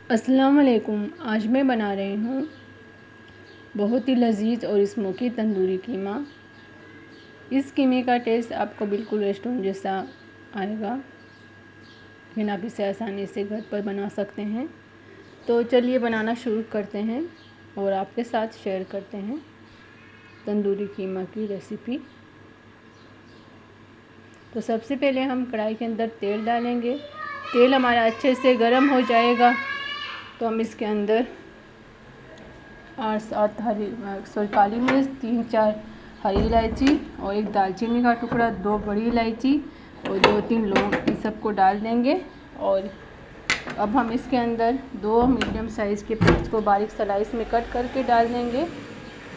अस्सलाम वालेकुम। आज मैं बना रही हूँ बहुत ही लजीज और स्मोकी तंदूरी कीमा। इस कीमे का टेस्ट आपको बिल्कुल रेस्टोरेंट जैसा आएगा, लेकिन आप इसे आसानी से घर पर बना सकते हैं। तो चलिए बनाना शुरू करते हैं और आपके साथ शेयर करते हैं तंदूरी कीमा की रेसिपी। तो सबसे पहले हम कढ़ाई के अंदर तेल डालेंगे। तेल हमारा अच्छे से गर्म हो जाएगा तो हम इसके अंदर 8-7 काली मिर्च, 3-4 हरी इलायची और एक दालचीनी का टुकड़ा, 2 बड़ी इलायची और 2-3 लौंग, इन सबको डाल देंगे। और अब हम इसके अंदर 2 मीडियम साइज़ के प्याज को बारीक स्लाइस में कट करके डाल देंगे।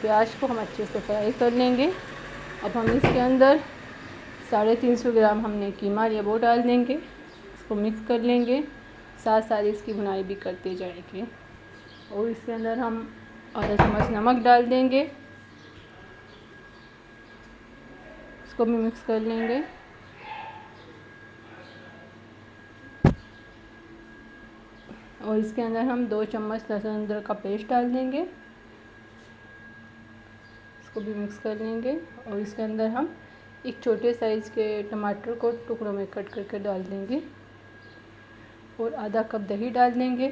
प्याज को हम अच्छे से फ्राई कर लेंगे। अब हम इसके अंदर 350 ग्राम हमने कीमा लिया, वो डाल देंगे। इसको मिक्स कर लेंगे, साथ साथ इसकी भुनाई भी करते जाएंगे। और इसके अंदर हम आधा चम्मच नमक डाल देंगे, इसको भी मिक्स कर लेंगे। और इसके अंदर हम 2 चम्मच लहसुन अदरक का पेस्ट डाल देंगे, इसको भी मिक्स कर लेंगे। और इसके अंदर हम एक छोटे साइज़ के टमाटर को टुकड़ों में कट करके डाल देंगे और आधा कप दही डाल देंगे।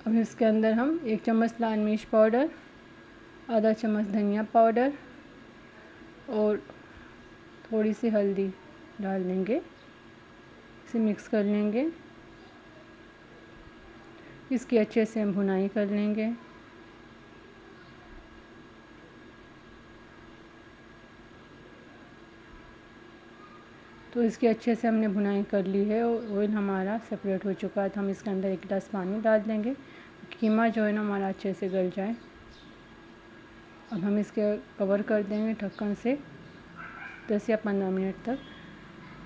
अब इसके अंदर हम 1 चम्मच लाल मिर्च पाउडर, आधा चम्मच धनिया पाउडर और थोड़ी सी हल्दी डाल देंगे, इसे मिक्स कर लेंगे। इसकी अच्छे से हम भुनाई कर लेंगे। तो इसकी अच्छे से हमने भुनाई कर ली है और ऑयल हमारा सेपरेट हो चुका है। तो हम इसके अंदर 1 गिलास पानी डाल देंगे, कीमा जो है ना हमारा अच्छे से गल जाए। अब हम इसके कवर कर देंगे ढक्कन से 10 या 15 मिनट तक।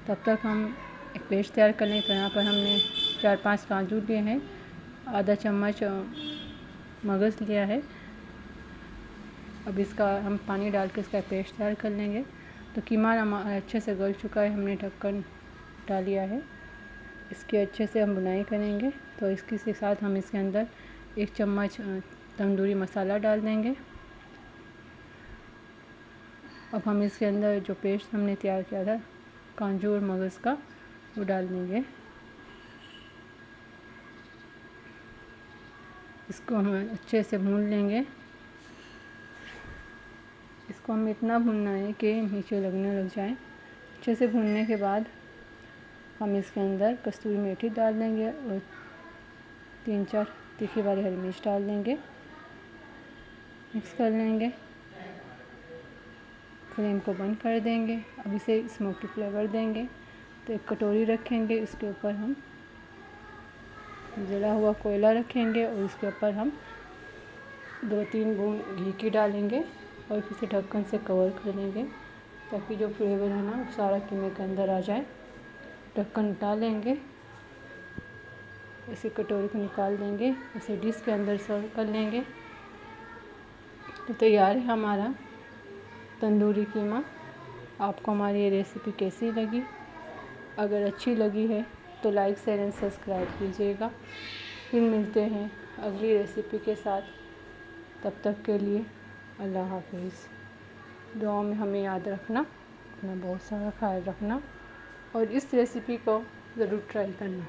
तब तक हम एक पेस्ट तैयार कर लें। तो यहाँ पर हमने 4-5 काजू लिए हैं, आधा चम्मच मगज़ लिया है। अब इसका हम पानी डाल के इसका पेस्ट तैयार कर लेंगे। तो कीमा हमारा अच्छे से गल चुका है, हमने ढक्कन डाल लिया है। इसकी अच्छे से हम बुनाई करेंगे। तो इसके साथ हम इसके अंदर 1 चम्मच तंदूरी मसाला डाल देंगे। अब हम इसके अंदर जो पेस्ट हमने तैयार किया था काजू और मगज़ का, वो डाल देंगे। इसको हम अच्छे से भून लेंगे। इसको हम इतना भूनना है कि नीचे लगने लग जाए। अच्छे से भूनने के बाद हम इसके अंदर कस्तूरी मेथी डाल देंगे और 3-4 तीखी वाली हरी मिर्च डाल देंगे, मिक्स कर लेंगे। फ्लेम को बंद कर देंगे। अब इसे स्मोकी फ्लेवर देंगे। तो एक कटोरी रखेंगे, इसके ऊपर हम जला हुआ कोयला रखेंगे और इसके ऊपर हम 2-3 बूंद घी की डालेंगे और इसे ढक्कन से कवर कर देंगे ताकि जो फ्लेवर है ना वो सारा कीमे के अंदर आ जाए। ढक्कन उठा लेंगे, इसे कटोरी को निकाल देंगे, इसे डिश के अंदर सर्व कर लेंगे। तो तैयार है हमारा तंदूरी कीमा। आपको हमारी ये रेसिपी कैसी लगी? अगर अच्छी लगी है तो लाइक, शेयर एंड सब्सक्राइब कीजिएगा। फिर मिलते हैं अगली रेसिपी के साथ। तब तक के लिए अल्लाह हाफिज़। दुआ में हमें याद रखना, अपना बहुत सारा ख्याल रखना और इस रेसिपी को ज़रूर ट्राई करना।